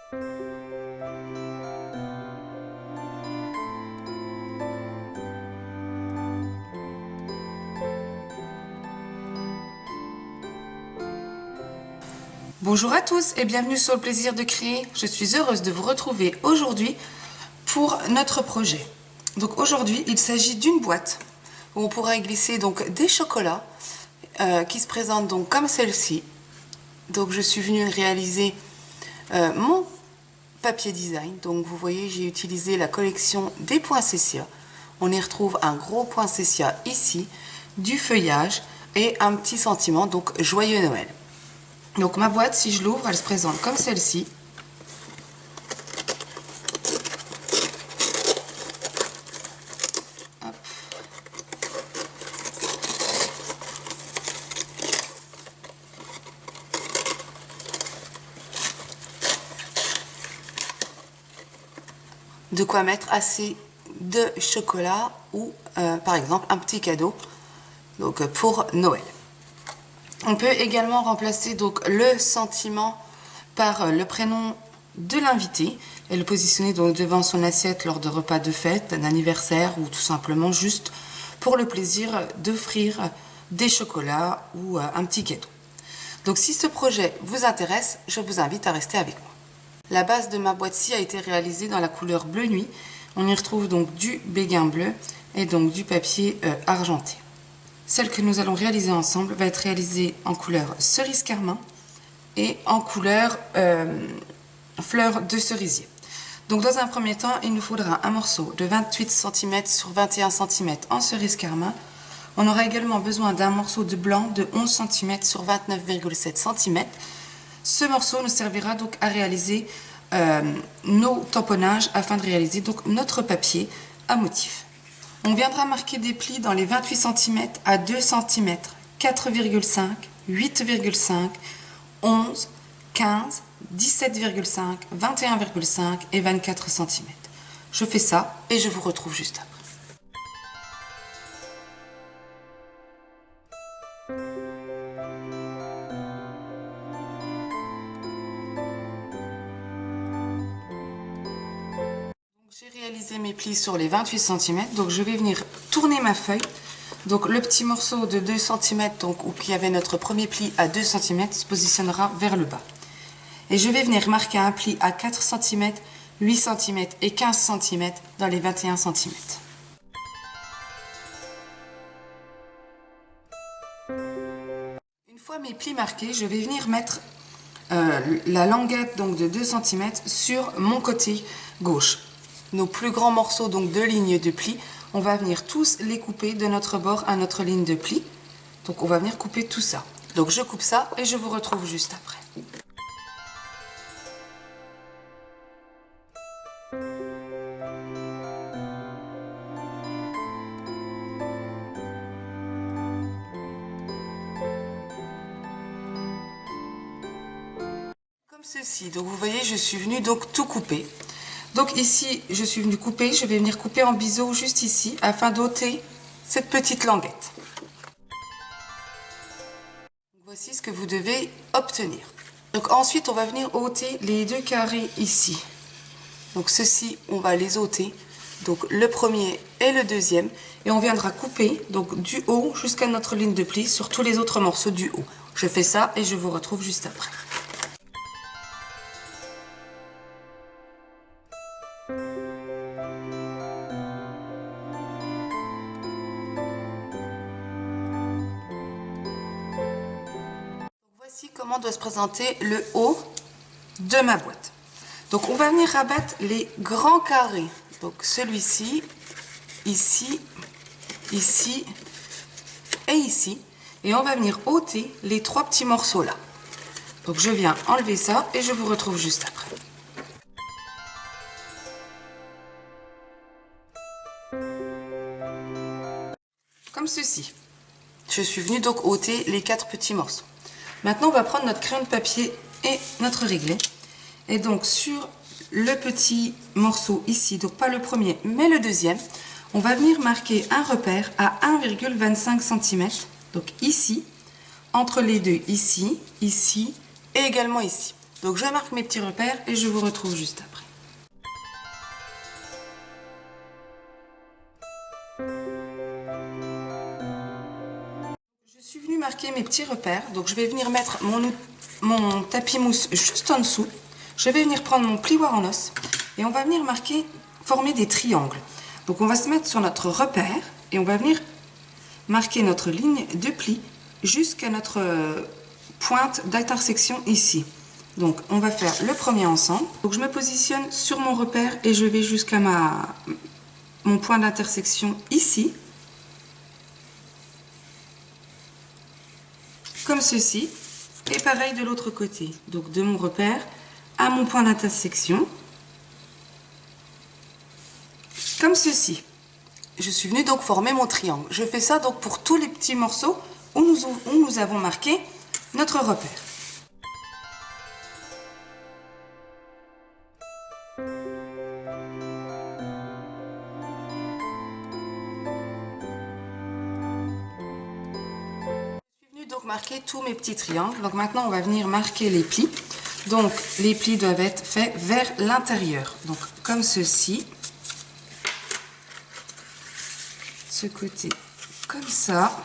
Bonjour à tous et bienvenue sur le plaisir de créer. Je suis heureuse de vous retrouver aujourd'hui pour notre projet. Donc aujourd'hui, il s'agit d'une boîte où on pourra y glisser donc des chocolats qui se présentent donc comme celle-ci. Donc je suis venue réaliser mon papier design. Donc vous voyez, j'ai utilisé la collection des poinsettias. On y retrouve un gros poinsettia ici, du feuillage et un petit sentiment, donc joyeux Noël. Donc ma boîte, si je l'ouvre, elle se présente comme celle-ci. De quoi mettre assez de chocolat ou par exemple un petit cadeau donc, pour Noël. On peut également remplacer donc le sentiment par le prénom de l'invité et le positionner donc devant son assiette lors de repas de fête, d'un anniversaire ou tout simplement juste pour le plaisir d'offrir des chocolats ou un petit cadeau. Donc si ce projet vous intéresse, je vous invite à rester avec moi. La base de ma boîte-ci a été réalisée dans la couleur bleu nuit. On y retrouve donc du béguin bleu et donc du papier argenté. Celle que nous allons réaliser ensemble va être réalisée en couleur cerise carmin et en couleur fleur de cerisier. Donc dans un premier temps, il nous faudra un morceau de 28 cm sur 21 cm en cerise carmin. On aura également besoin d'un morceau de blanc de 11 cm sur 29,7 cm. Ce morceau nous servira donc à réaliser nos tamponnages afin de réaliser donc notre papier à motif. On viendra marquer des plis dans les 28 cm à 2 cm, 4,5, 8,5, 11, 15, 17,5, 21,5 et 24 cm. Je fais ça et je vous retrouve juste après. J'ai réalisé mes plis sur les 28 cm, donc je vais venir tourner ma feuille. Donc le petit morceau de 2 cm, donc, où il y avait notre premier pli à 2 cm, se positionnera vers le bas. Et je vais venir marquer un pli à 4 cm, 8 cm et 15 cm dans les 21 cm. Une fois mes plis marqués, je vais venir mettre la languette donc, de 2 cm sur mon côté gauche. Nos plus grands morceaux donc de ligne de pli, on va venir tous les couper de notre bord à notre ligne de pli. Donc on va venir couper tout ça. Donc je coupe ça et je vous retrouve juste après. Comme ceci. Donc vous voyez, je suis venue donc tout couper. Donc ici, je suis venue couper, je vais venir couper en biseau juste ici afin d'ôter cette petite languette. Voici ce que vous devez obtenir. Donc ensuite, on va venir ôter les deux carrés ici. Donc ceux-ci, on va les ôter. Donc le premier et le deuxième. Et on viendra couper donc du haut jusqu'à notre ligne de pli sur tous les autres morceaux du haut. Je fais ça et je vous retrouve juste après. Voici comment doit se présenter le haut de ma boîte. Donc on va venir rabattre les grands carrés. Donc celui-ci, ici, ici et ici. Et on va venir ôter les trois petits morceaux là. Donc je viens enlever ça et je vous retrouve juste après. Comme ceci. Je suis venue donc ôter les 4 petits morceaux. Maintenant, on va prendre notre crayon de papier et notre réglet. Et donc, sur le petit morceau ici, donc pas le premier, mais le deuxième, on va venir marquer un repère à 1,25 cm. Donc ici, entre les deux, ici, ici et également ici. Donc je marque mes petits repères et je vous retrouve juste après. Je suis venue marquer mes petits repères, donc je vais venir mettre mon tapis mousse juste en dessous. Je vais venir prendre mon plioir en os et on va venir former des triangles. Donc on va se mettre sur notre repère et on va venir marquer notre ligne de pli jusqu'à notre pointe d'intersection ici. Donc on va faire le premier ensemble. Donc je me positionne sur mon repère et je vais jusqu'à mon point d'intersection ici. Comme ceci. Et pareil de l'autre côté. Donc de mon repère à mon point d'intersection. Comme ceci. Je suis venue donc former mon triangle. Je fais ça donc pour tous les petits morceaux où nous avons marqué notre repère. Je suis venue donc marquer tous mes petits triangles. Donc maintenant on va venir marquer les plis. Donc les plis doivent être faits vers l'intérieur. Donc comme ceci. Ce côté comme ça.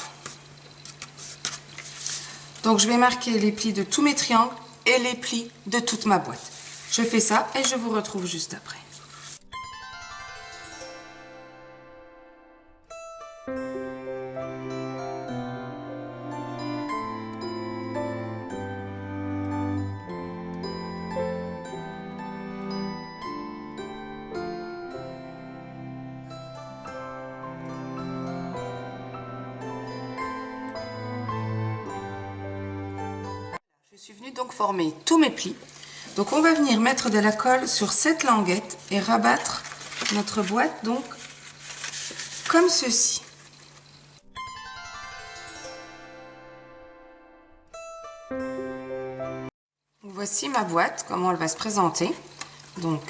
Donc je vais marquer les plis de tous mes triangles et les plis de toute ma boîte. Je fais ça et je vous retrouve juste après. Je suis venue donc former tous mes plis. Donc on va venir mettre de la colle sur cette languette et rabattre notre boîte donc comme ceci. Voici ma boîte, comment elle va se présenter. Donc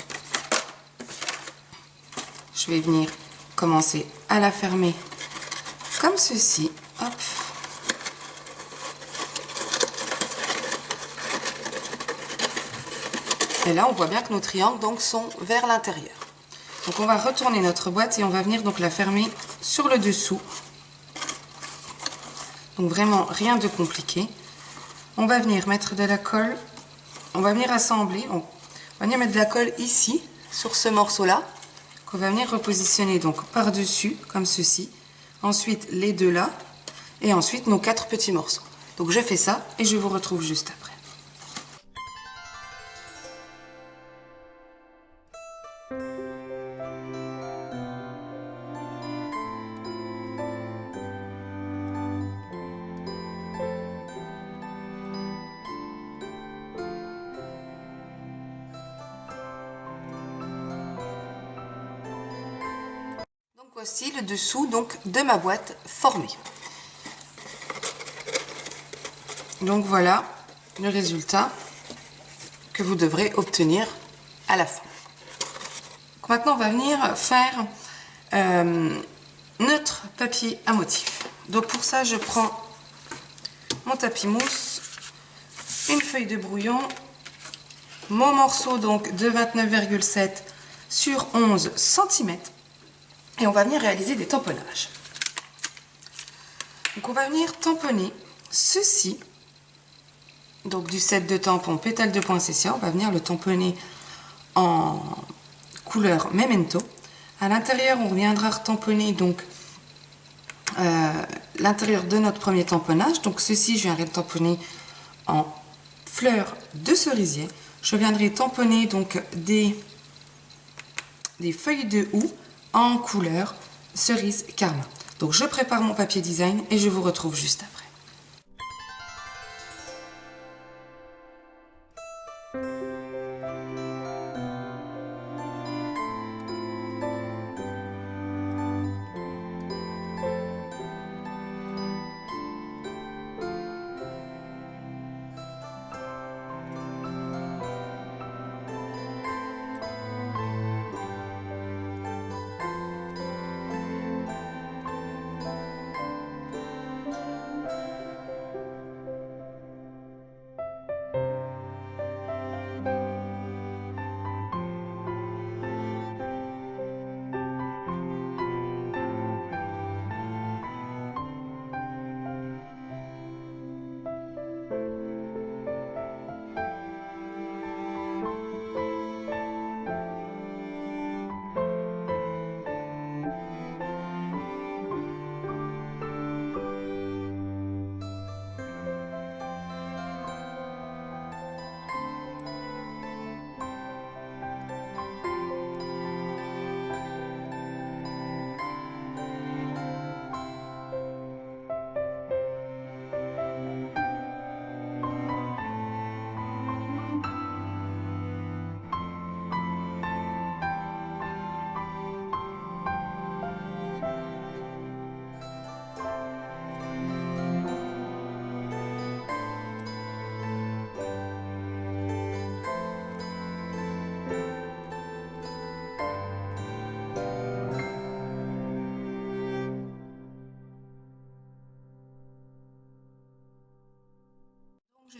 je vais venir commencer à la fermer comme ceci. Hop. Et là, on voit bien que nos triangles donc, sont vers l'intérieur. Donc on va retourner notre boîte et on va venir donc la fermer sur le dessous. Donc vraiment rien de compliqué. On va venir mettre de la colle. On va venir assembler. On va venir mettre de la colle ici, sur ce morceau-là, qu'on va venir repositionner donc par-dessus, comme ceci. Ensuite les deux là. Et ensuite nos 4 petits morceaux. Donc je fais ça et je vous retrouve juste après. Voici le dessous donc de ma boîte formée. Donc voilà le résultat que vous devrez obtenir à la fin. Donc maintenant on va venir faire notre papier à motif. Donc pour ça je prends mon tapis mousse, une feuille de brouillon, mon morceau donc de 29,7 sur 11 cm. Et on va venir réaliser des tamponnages. Donc on va venir tamponner ceci. Donc du set de tampons pétale de poinsettia, on va venir le tamponner en couleur Memento. À l'intérieur, on viendra tamponner donc l'intérieur de notre premier tamponnage. Donc ceci, je viendrai le tamponner en fleurs de cerisier. Je viendrai tamponner donc des feuilles de houx en couleur cerise carmin. Donc je prépare mon papier design et je vous retrouve juste après.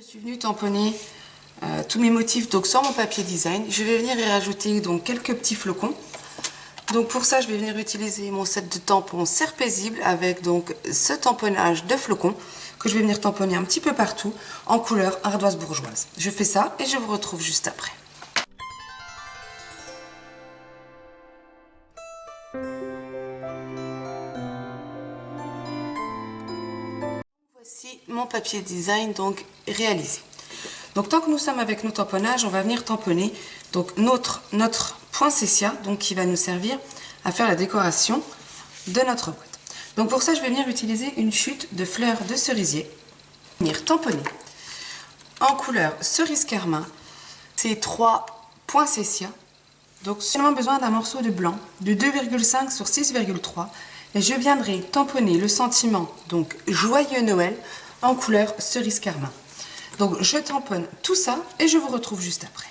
Je suis venue tamponner tous mes motifs donc sur mon papier design. Je vais venir y rajouter donc quelques petits flocons. Donc pour ça, je vais venir utiliser mon set de tampons serre paisible avec donc ce tamponnage de flocons que je vais venir tamponner un petit peu partout en couleur ardoise bourgeoise. Je fais ça et je vous retrouve juste après. Voici mon papier design donc réalisé. Donc tant que nous sommes avec nos tamponnages, on va venir tamponner donc notre poinsettia donc qui va nous servir à faire la décoration de notre boîte. Donc pour ça, je vais venir utiliser une chute de fleurs de cerisier. Venir tamponner en couleur cerise carmin ces 3 poinsettias. Donc seulement besoin d'un morceau de blanc de 2,5 sur 6,3 et je viendrai tamponner le sentiment donc joyeux Noël en couleur cerise carmin. Donc je tamponne tout ça et je vous retrouve juste après.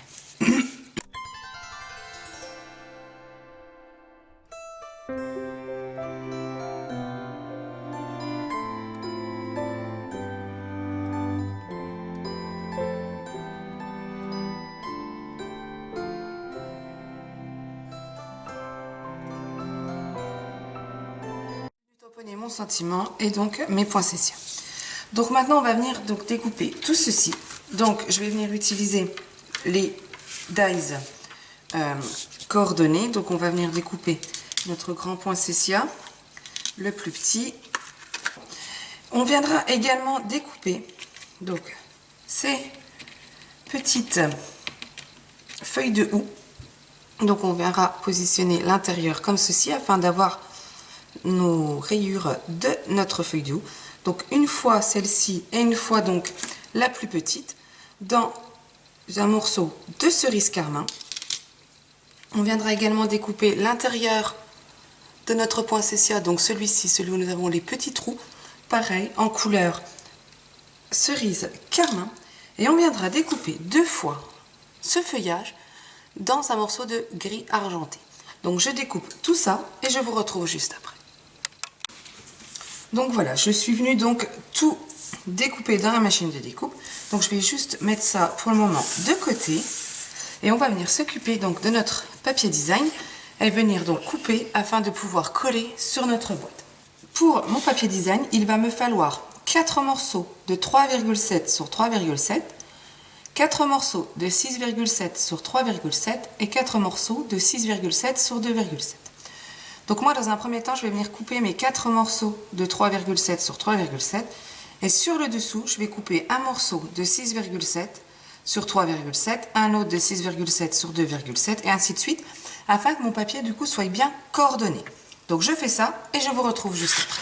Tamponner mon sentiment et donc mes poinsettias. Donc maintenant on va venir donc découper tout ceci. Donc je vais venir utiliser les dies coordonnées. Donc on va venir découper notre grand poinsettia, le plus petit. On viendra également découper donc ces petites feuilles de houx. Donc on viendra positionner l'intérieur comme ceci afin d'avoir nos rayures de notre feuille de houx. Donc une fois celle-ci et une fois donc la plus petite dans un morceau de cerise carmin. On viendra également découper l'intérieur de notre poinsettia, donc celui-ci, celui où nous avons les petits trous, pareil en couleur cerise carmin. Et on viendra découper 2 fois ce feuillage dans un morceau de gris argenté. Donc je découpe tout ça et je vous retrouve juste après. Donc voilà, je suis venue donc tout découper dans la machine de découpe. Donc je vais juste mettre ça pour le moment de côté. Et on va venir s'occuper donc de notre papier design et venir donc couper afin de pouvoir coller sur notre boîte. Pour mon papier design, il va me falloir 4 morceaux de 3,7 sur 3,7, 4 morceaux de 6,7 sur 3,7 et 4 morceaux de 6,7 sur 2,7. Donc moi, dans un premier temps, je vais venir couper mes 4 morceaux de 3,7 sur 3,7 et sur le dessous, je vais couper un morceau de 6,7 sur 3,7, un autre de 6,7 sur 2,7 et ainsi de suite, afin que mon papier du coup soit bien coordonné. Donc je fais ça et je vous retrouve juste après.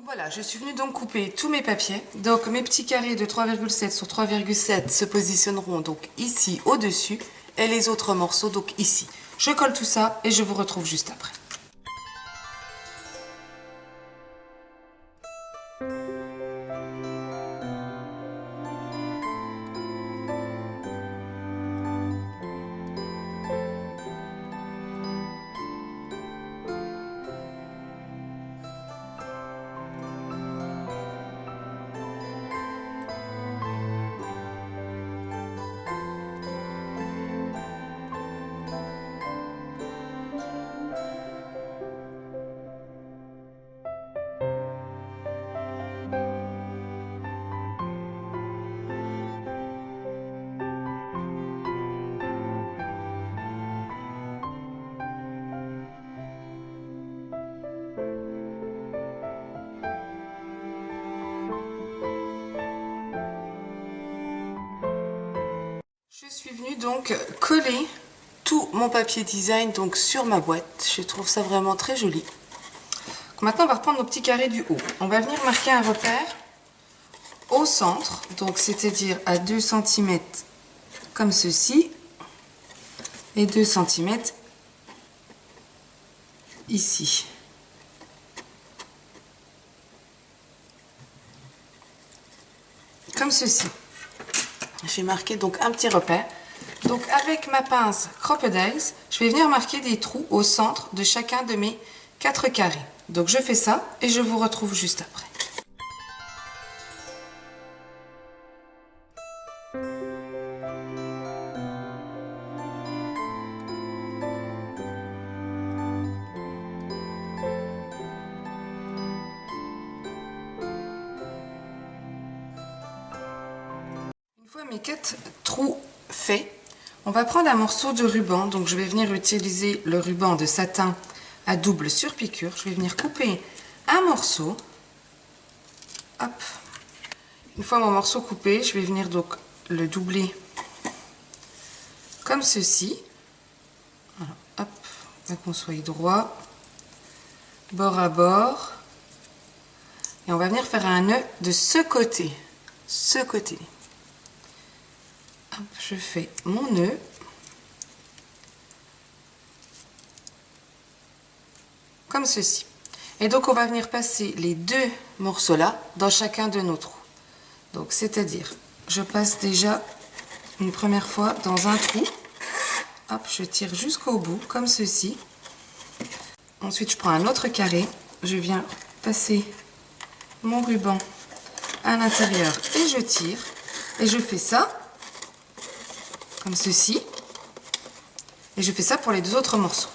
Voilà, je suis venue donc couper tous mes papiers. Donc mes petits carrés de 3,7 sur 3,7 se positionneront donc ici au-dessus et les autres morceaux donc ici. Je colle tout ça et je vous retrouve juste après. Je suis venue donc coller tout mon papier design donc sur ma boîte. Je trouve ça vraiment très joli. Donc maintenant on va reprendre nos petits carrés du haut. On va venir marquer un repère au centre, donc c'est-à-dire à 2 cm comme ceci, et 2 cm ici. Comme ceci. J'ai marqué donc un petit repère. Donc avec ma pince Crocodiles, je vais venir marquer des trous au centre de chacun de mes 4 carrés. Donc je fais ça et je vous retrouve juste après. Une fois mes 4 trous faits, on va prendre un morceau de ruban. Donc je vais venir utiliser le ruban de satin à double surpiqûre. Je vais venir couper un morceau. Hop. Une fois mon morceau coupé, je vais venir donc le doubler comme ceci. Voilà. Hop, pour qu'on soit droit, bord à bord. Et on va venir faire un nœud de ce côté. Ce côté. Hop, je fais mon nœud. Comme ceci. Et donc on va venir passer les 2 morceaux là dans chacun de nos trous. Donc c'est-à-dire, je passe déjà une première fois dans un trou. Hop, je tire jusqu'au bout comme ceci. Ensuite je prends un autre carré. Je viens passer mon ruban à l'intérieur et je tire. Et je fais ça comme ceci. Et je fais ça pour les 2 autres morceaux.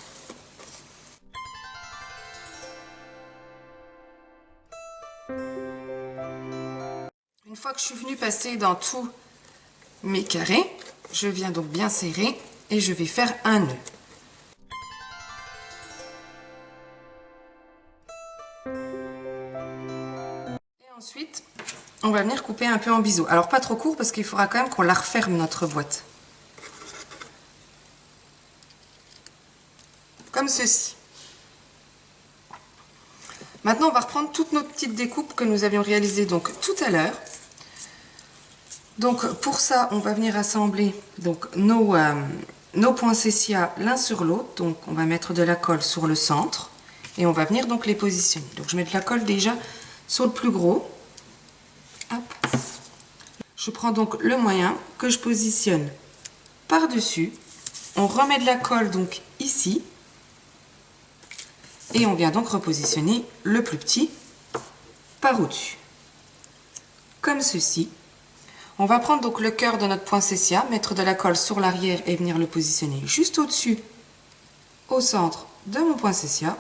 Une fois que je suis venue passer dans tous mes carrés, je viens donc bien serrer et je vais faire un nœud. Et ensuite, on va venir couper un peu en biseau. Alors pas trop court parce qu'il faudra quand même qu'on la referme notre boîte. Comme ceci. Maintenant, on va reprendre toutes nos petites découpes que nous avions réalisées donc tout à l'heure. Donc pour ça, on va venir assembler donc nos poinsettias l'un sur l'autre. Donc on va mettre de la colle sur le centre et on va venir donc les positionner. Donc je mets de la colle déjà sur le plus gros. Hop. Je prends donc le moyen que je positionne par-dessus. On remet de la colle donc ici. Et on vient donc repositionner le plus petit par au-dessus. Comme ceci. On va prendre donc le cœur de notre poinsettia, mettre de la colle sur l'arrière et venir le positionner juste au-dessus, au centre de mon poinsettia.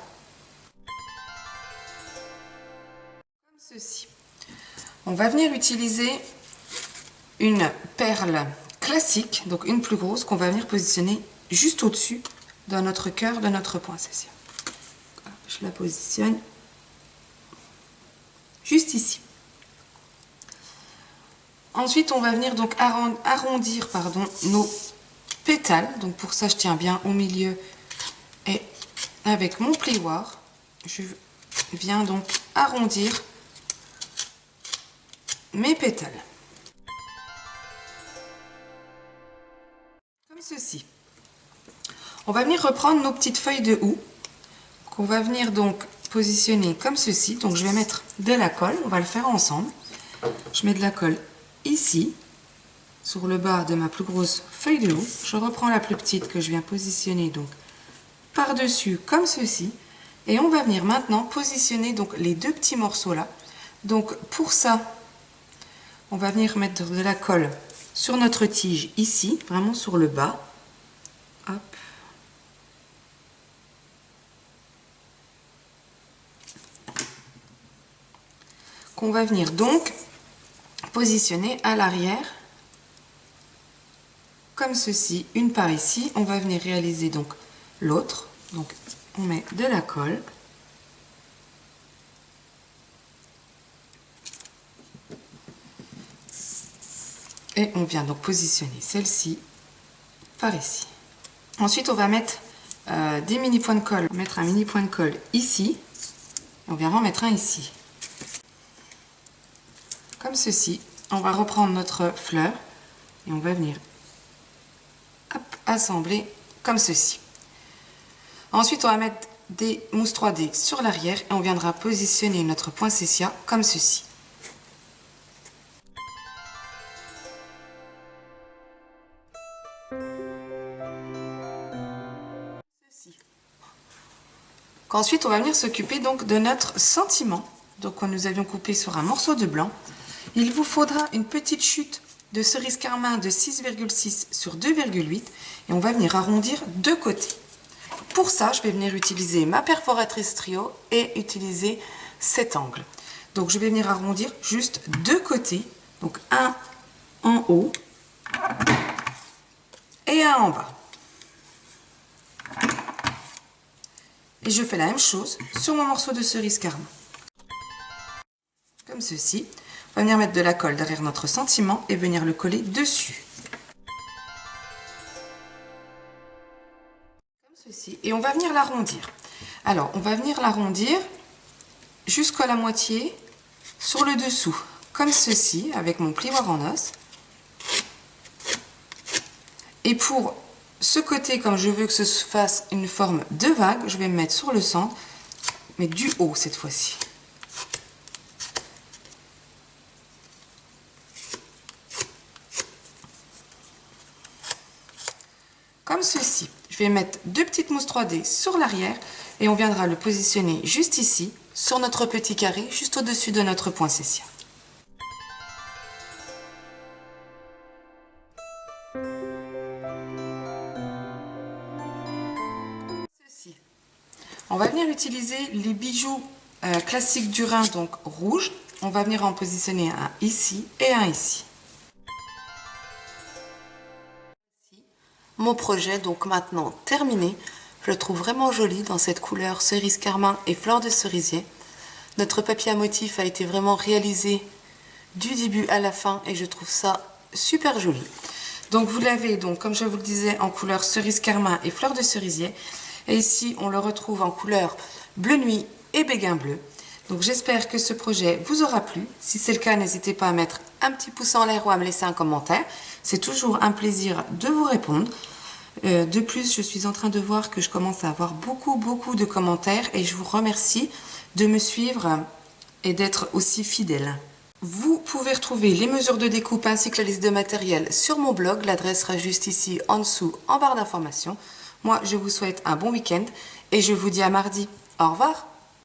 Comme ceci. On va venir utiliser une perle classique, donc une plus grosse, qu'on va venir positionner juste au-dessus de notre cœur de notre poinsettia. Je la positionne juste ici. Ensuite, on va venir donc arrondir nos pétales. Donc pour ça, je tiens bien au milieu et avec mon plioir, je viens donc arrondir mes pétales. Comme ceci. On va venir reprendre nos petites feuilles de houx qu'on va venir donc positionner comme ceci. Donc je vais mettre de la colle, on va le faire ensemble. Je mets de la colle ici, sur le bas de ma plus grosse feuille de houx. Je reprends la plus petite que je viens positionner donc par-dessus comme ceci. Et on va venir maintenant positionner donc les 2 petits morceaux là. Donc pour ça, on va venir mettre de la colle sur notre tige ici, vraiment sur le bas. Hop. Qu'on va venir donc positionner à l'arrière comme ceci, une par ici. On va venir réaliser donc l'autre. Donc on met de la colle et on vient donc positionner celle-ci par ici. Ensuite on va mettre des mini points de colle, mettre un mini point de colle ici, on vient en mettre un ici comme ceci. on va reprendre notre fleur et on va venir assembler comme ceci. Ensuite, on va mettre des mousses 3D sur l'arrière et on viendra positionner notre poinsettia comme ceci. Ensuite, on va venir s'occuper donc de notre sentiment. Donc, nous avions coupé sur un morceau de blanc. Il vous faudra une petite chute de cerise carmin de 6,6 sur 2,8 et on va venir arrondir deux côtés. Pour ça, je vais venir utiliser ma perforatrice trio et utiliser cet angle. Donc, je vais venir arrondir juste deux côtés. Donc, un en haut et un en bas. Et je fais la même chose sur mon morceau de cerise carmin. Comme ceci. On va venir mettre de la colle derrière notre sentiment et venir le coller dessus. Comme ceci. Et on va venir l'arrondir. Alors, on va venir l'arrondir jusqu'à la moitié sur le dessous. Comme ceci, avec mon plioir en os. Et pour ce côté, comme je veux que ce fasse une forme de vague, je vais me mettre sur le centre, mais du haut cette fois-ci. Comme ceci. Je vais mettre deux petites mousses 3D sur l'arrière et on viendra le positionner juste ici, sur notre petit carré, juste au-dessus de notre poinsettia. On va venir utiliser les bijoux classiques du Rhin, donc rouge. On va venir en positionner un ici et un ici. Mon projet donc maintenant terminé. Je le trouve vraiment joli dans cette couleur cerise carmin et fleur de cerisier. Notre papier à motif a été vraiment réalisé du début à la fin et je trouve ça super joli. Donc vous l'avez donc comme je vous le disais en couleur cerise carmin et fleur de cerisier. Et ici, on le retrouve en couleur bleu nuit et béguin bleu. Donc j'espère que ce projet vous aura plu. Si c'est le cas, n'hésitez pas à mettre un petit pouce en l'air ou à me laisser un commentaire. C'est toujours un plaisir de vous répondre. De plus, je suis en train de voir que je commence à avoir beaucoup de commentaires et je vous remercie de me suivre et d'être aussi fidèle. Vous pouvez retrouver les mesures de découpe ainsi que la liste de matériel sur mon blog. L'adresse sera juste ici en dessous en barre d'informations. Moi, je vous souhaite un bon week-end et je vous dis à mardi. Au revoir!